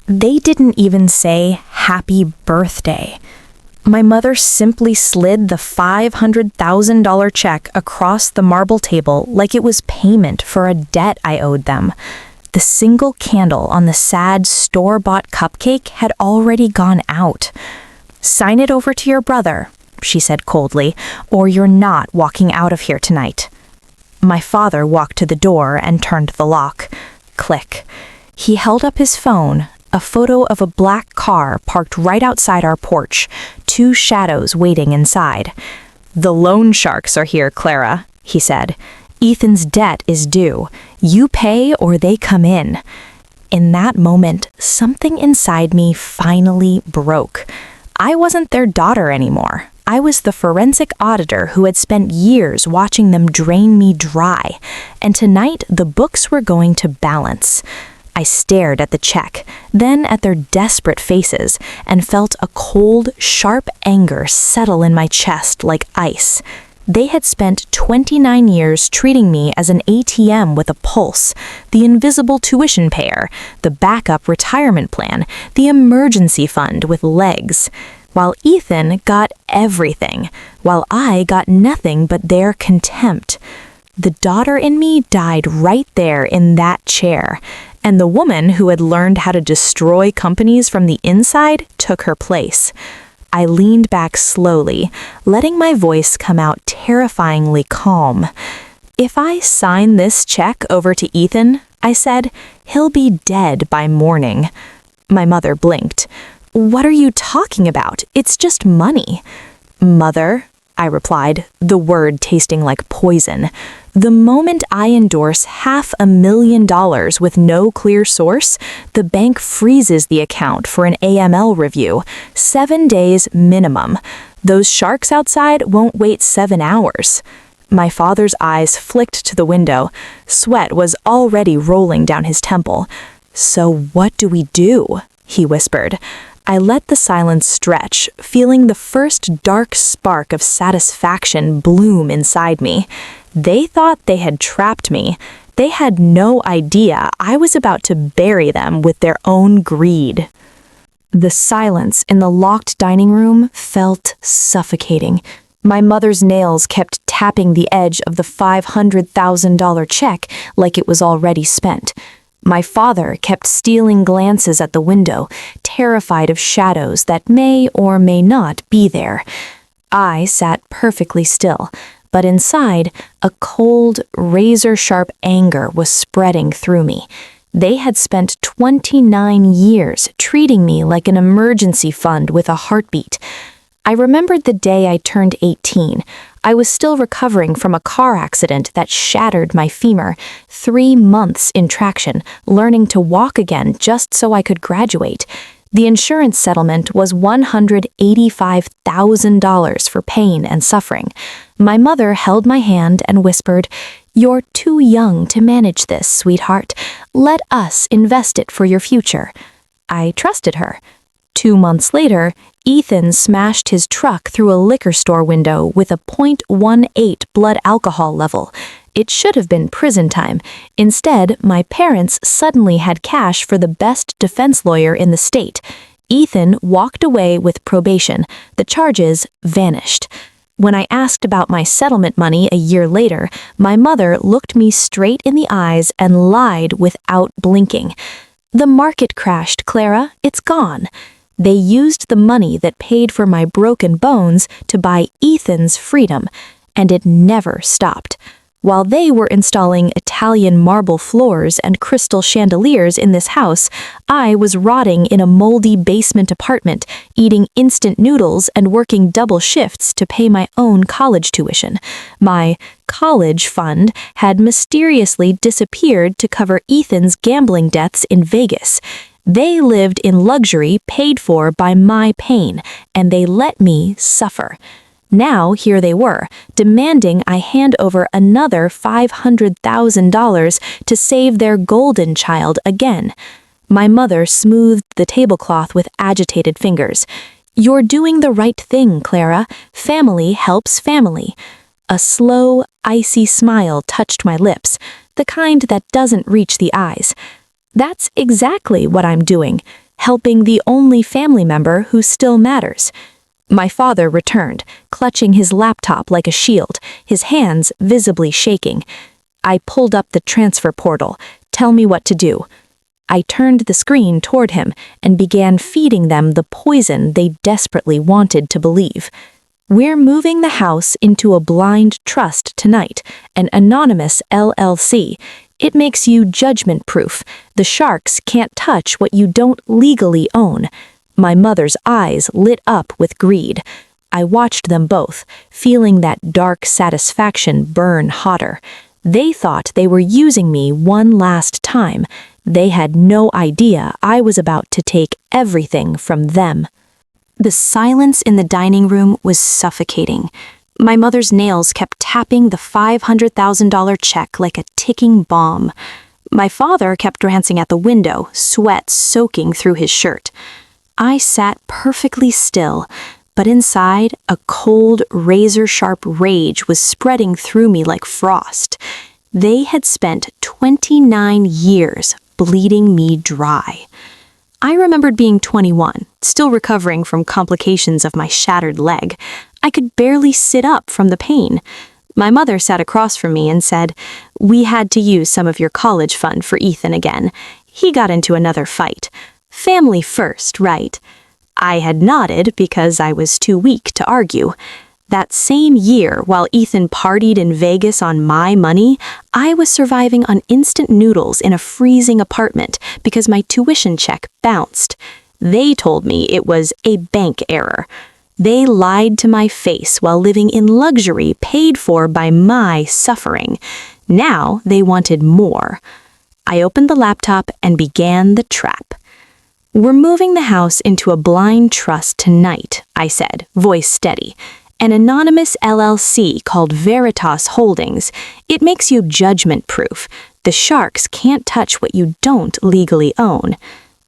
They didn't even say happy birthday. My mother simply slid the $500,000 check across the marble table like it was payment for a debt I owed them. The single candle on the sad store-bought cupcake had already gone out. "Sign it over to your brother," she said coldly, "or you're not walking out of here tonight." My father walked to the door and turned the lock. Click. He held up his phone, a photo of a black car parked right outside our porch, two shadows waiting inside. "The loan sharks are here, Clara," he said. "Ethan's debt is due. You pay or they come in." In that moment, something inside me finally broke. I wasn't their daughter anymore. I was the forensic auditor who had spent years watching them drain me dry, and tonight the books were going to balance. I stared at the check, then at their desperate faces, and felt a cold, sharp anger settle in my chest like ice. They had spent 29 years treating me as an ATM with a pulse, the invisible tuition payer, the backup retirement plan, the emergency fund with legs. While Ethan got everything, while I got nothing but their contempt. The daughter in me died right there in that chair, and the woman who had learned how to destroy companies from the inside took her place. I leaned back slowly, letting my voice come out terrifyingly calm. "If I sign this check over to Ethan," I said, "he'll be dead by morning." My mother blinked. "What are you talking about? It's just money." "Mother," I replied, the word tasting like poison, "the moment I endorse $500,000 with no clear source, the bank freezes the account for an AML review, 7 days minimum. Those sharks outside won't wait 7 hours. My father's eyes flicked to the window. Sweat was already rolling down his temple. "So what do we do?" he whispered. I let the silence stretch, feeling the first dark spark of satisfaction bloom inside me. They thought they had trapped me. They had no idea I was about to bury them with their own greed. The silence in the locked dining room felt suffocating. My mother's nails kept tapping the edge of the $500,000 check like it was already spent. My father kept stealing glances at the window, terrified of shadows that may or may not be there. I sat perfectly still, but inside, a cold, razor-sharp anger was spreading through me. They had spent 29 years treating me like an emergency fund with a heartbeat. I remembered the day I turned 18. I was still recovering from a car accident that shattered my femur, 3 months in traction, learning to walk again just so I could graduate. The insurance settlement was $185,000 for pain and suffering. My mother held my hand and whispered, "You're too young to manage this, sweetheart. Let us invest it for your future." I trusted her. 2 months later, Ethan smashed his truck through a liquor store window with a .18 blood alcohol level. It should have been prison time. Instead, my parents suddenly had cash for the best defense lawyer in the state. Ethan walked away with probation. The charges vanished. When I asked about my settlement money a year later, my mother looked me straight in the eyes and lied without blinking. "The market crashed, Clara. It's gone." They used the money that paid for my broken bones to buy Ethan's freedom, and it never stopped. While they were installing Italian marble floors and crystal chandeliers in this house, I was rotting in a moldy basement apartment, eating instant noodles and working double shifts to pay my own college tuition. My college fund had mysteriously disappeared to cover Ethan's gambling debts in Vegas. They lived in luxury paid for by my pain, and they let me suffer. Now here they were, demanding I hand over another $500,000 to save their golden child again. My mother smoothed the tablecloth with agitated fingers. "You're doing the right thing, Clara. Family helps family." A slow, icy smile touched my lips, the kind that doesn't reach the eyes. "That's exactly what I'm doing. helping the only family member who still matters. My father returned, clutching his laptop like a shield, his hands visibly shaking. I pulled up the transfer portal. Tell me what to do. I turned the screen toward him and began feeding them the poison they desperately wanted to believe. We're moving the house into a blind trust tonight, an anonymous LLC. It makes you judgment-proof. The sharks can't touch what you don't legally own. My mother's eyes lit up with greed. I watched them both, feeling that dark satisfaction burn hotter. They thought they were using me one last time. They had no idea I was about to take everything from them. The silence in the dining room was suffocating. My mother's nails kept tapping the $500,000 check like a ticking bomb. My father kept glancing at the window, sweat soaking through his shirt. I sat perfectly still, but inside, a cold, razor-sharp rage was spreading through me like frost. They had spent 29 years bleeding me dry. I remembered being 21, still recovering from complications of my shattered leg. I could barely sit up from the pain. My mother sat across from me and said, "We had to use some of your college fund for Ethan again. He got into another fight. Family first, right?" I had nodded because I was too weak to argue. That same year, while Ethan partied in Vegas on my money, I was surviving on instant noodles in a freezing apartment because my tuition check bounced. They told me it was a bank error. They lied to my face while living in luxury paid for by my suffering. Now they wanted more. I opened the laptop and began the trap. "We're moving the house into a blind trust tonight," I said, voice steady. "An anonymous LLC called Veritas Holdings. It makes you judgment-proof. The sharks can't touch what you don't legally own."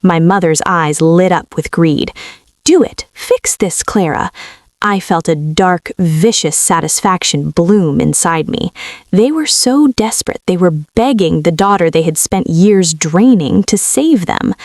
My mother's eyes lit up with greed. "Do it. Fix this, Clara." I felt a dark, vicious satisfaction bloom inside me. They were so desperate they were begging the daughter they had spent years draining to save them.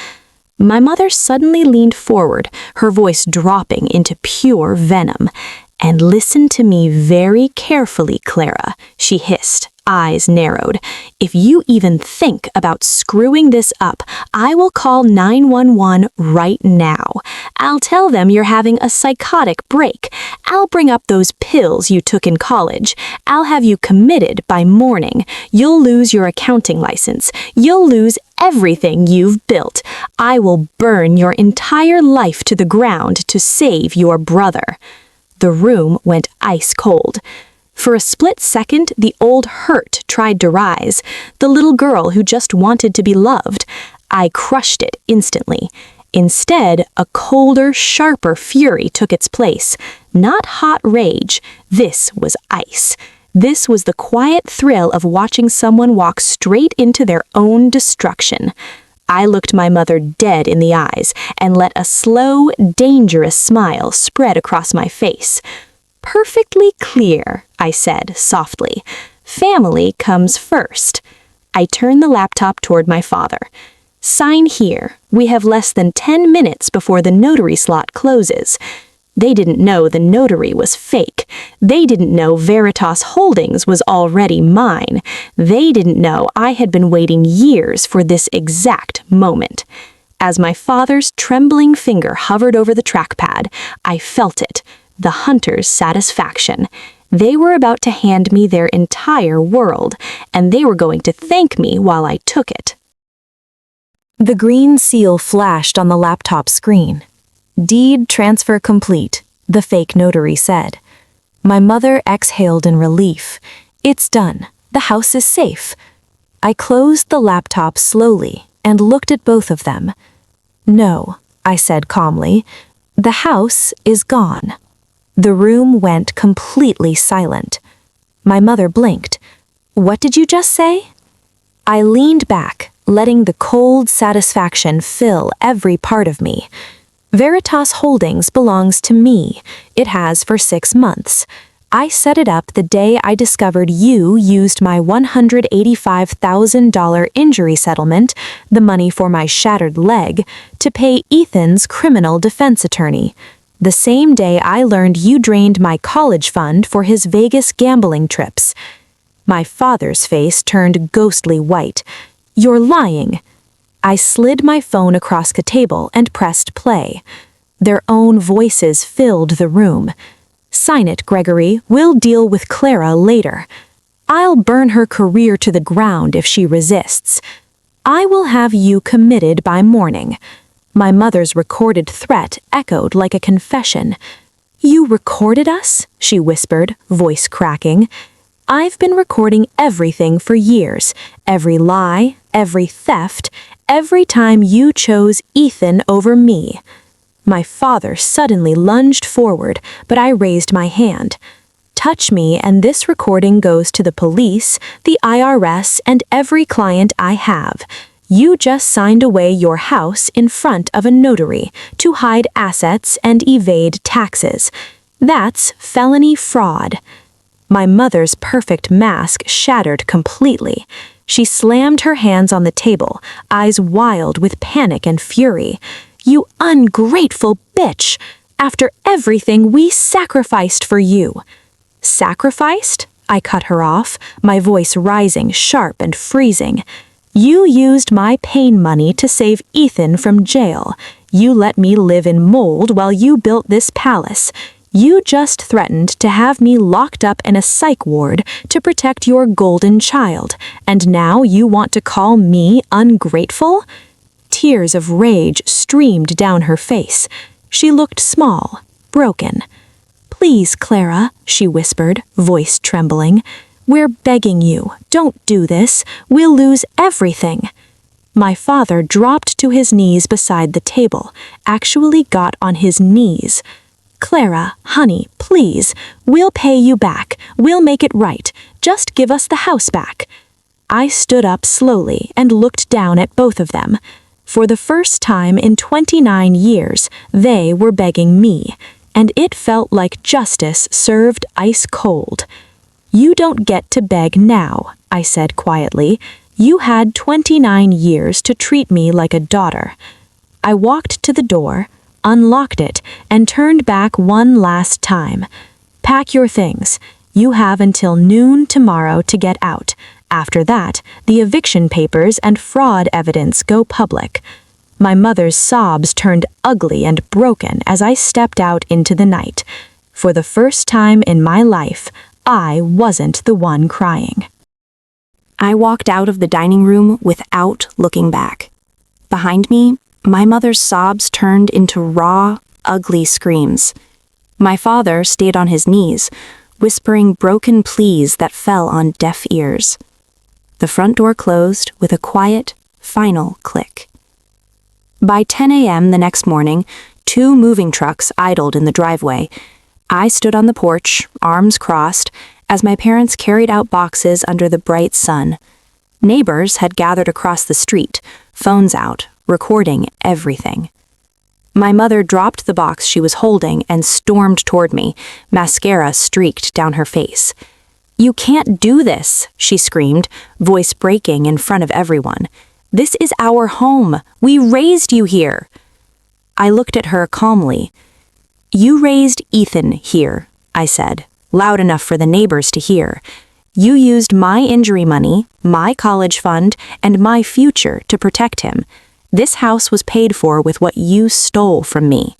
My mother suddenly leaned forward, her voice dropping into pure venom. "And listen to me very carefully, Clara," she hissed, eyes narrowed. "If you even think about screwing this up, I will call 911 right now. I'll tell them you're having a psychotic break. I'll bring up those pills you took in college. I'll have you committed by morning. You'll lose your accounting license. You'll lose everything you've built. I will burn your entire life to the ground to save your brother." The room went ice cold. For a split second, the old hurt tried to rise, the little girl who just wanted to be loved. I crushed it instantly. Instead, a colder, sharper fury took its place. Not hot rage. This was ice. This was the quiet thrill of watching someone walk straight into their own destruction. I looked my mother dead in the eyes and let a slow, dangerous smile spread across my face. "Perfectly clear," I said softly. "Family comes first." I turned the laptop toward my father. "Sign here. We have less than 10 minutes before the notary slot closes." They didn't know the notary was fake. They didn't know Veritas Holdings was already mine. They didn't know I had been waiting years for this exact moment. As my father's trembling finger hovered over the trackpad, I felt it, the hunter's satisfaction. They were about to hand me their entire world, and they were going to thank me while I took it. The green seal flashed on the laptop screen. "Deed transfer complete," the fake notary said. My mother exhaled in relief. "It's done. The house is safe." I closed the laptop slowly and looked at both of them. "No," I said calmly. "The house is gone." The room went completely silent. My mother blinked. "What did you just say?" I leaned back, letting the cold satisfaction fill every part of me. Veritas Holdings belongs to me. It has for 6 months. I set it up the day I discovered you used my $185,000 injury settlement, the money for my shattered leg, to pay Ethan's criminal defense attorney. The same day I learned you drained my college fund for his Vegas gambling trips. My father's face turned ghostly white. You're lying. I slid my phone across the table and pressed play. Their own voices filled the room. Sign it, Gregory. We'll deal with Clara later. I'll burn her career to the ground if she resists. I will have you committed by morning. My mother's recorded threat echoed like a confession. You recorded us? She whispered, voice cracking. I've been recording everything for years. Every lie, every theft, every time you chose Ethan over me. My father suddenly lunged forward, but I raised my hand. Touch me and this recording goes to the police, the IRS, and every client I have. You just signed away your house in front of a notary to hide assets and evade taxes. That's felony fraud. My mother's perfect mask shattered completely. She slammed her hands on the table, eyes wild with panic and fury. You ungrateful bitch! After everything we sacrificed for you. Sacrificed? I cut her off, my voice rising, sharp and freezing. You used my pain money to save Ethan from jail. You let me live in mold while you built this palace. You just threatened to have me locked up in a psych ward to protect your golden child, and now you want to call me ungrateful? Tears of rage streamed down her face. She looked small, broken. Please, Clara, she whispered, voice trembling. We're begging you, don't do this. We'll lose everything. My father dropped to his knees beside the table, actually got on his knees. Clara, honey, please, we'll pay you back. We'll make it right. Just give us the house back. I stood up slowly and looked down at both of them. For the first time in 29 years, they were begging me, and it felt like justice served ice cold. You don't get to beg now, I said quietly. You had 29 years to treat me like a daughter. I walked to the door, unlocked it, and turned back one last time. Pack your things. You have until noon tomorrow to get out. After that, the eviction papers and fraud evidence go public. My mother's sobs turned ugly and broken as I stepped out into the night. For the first time in my life, I wasn't the one crying. I walked out of the dining room without looking back. Behind me, my mother's sobs turned into raw, ugly screams. My father stayed on his knees, whispering broken pleas that fell on deaf ears. The front door closed with a quiet, final click. By 10 a.m. the next morning, 2 moving trucks idled in the driveway. I stood on the porch, arms crossed, as my parents carried out boxes under the bright sun. Neighbors had gathered across the street, phones out, recording everything. My mother dropped the box she was holding and stormed toward me, mascara streaked down her face. You can't do this, she screamed, voice breaking in front of everyone. This is our home. We raised you here. I looked at her calmly. You raised Ethan here, I said, loud enough for the neighbors to hear. You used my injury money, my college fund, and my future to protect him. This house was paid for with what you stole from me.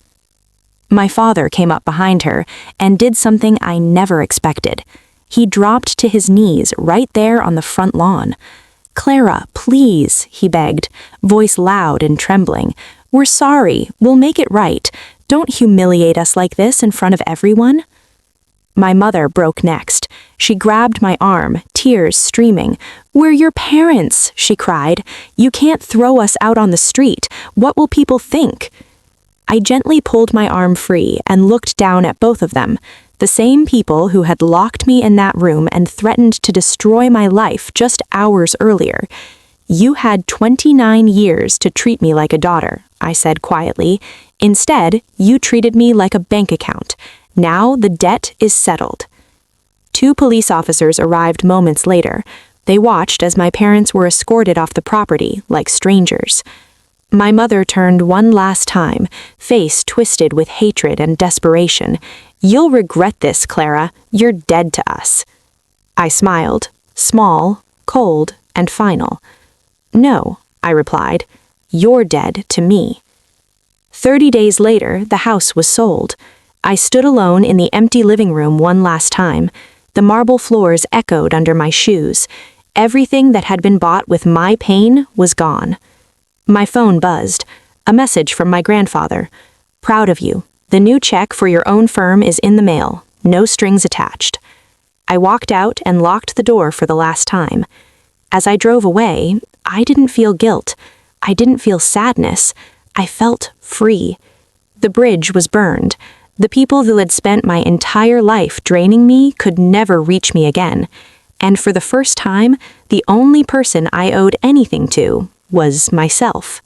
My father came up behind her and did something I never expected. He dropped to his knees right there on the front lawn. Clara, please, he begged, voice loud and trembling. We're sorry. We'll make it right. Don't humiliate us like this in front of everyone. My mother broke next. She grabbed my arm, tears streaming. We're your parents, she cried. You can't throw us out on the street. What will people think? I gently pulled my arm free and looked down at both of them. The same people who had locked me in that room and threatened to destroy my life just hours earlier. You had 29 years to treat me like a daughter, I said quietly. Instead, you treated me like a bank account. Now the debt is settled. 2 police officers arrived moments later. They watched as my parents were escorted off the property like strangers. My mother turned one last time, face twisted with hatred and desperation. "You'll regret this, Clara. You're dead to us." I smiled, small, cold, and final. "No," I replied, "you're dead to me." 30 days later, the house was sold. I stood alone in the empty living room one last time. The marble floors echoed under my shoes. Everything that had been bought with my pain was gone. My phone buzzed. A message from my grandfather. "Proud of you. The new check for your own firm is in the mail. No strings attached." I walked out and locked the door for the last time. As I drove away, I didn't feel guilt. I didn't feel sadness. I felt free. The bridge was burned. The people who had spent my entire life draining me could never reach me again. And for the first time, the only person I owed anything to was myself.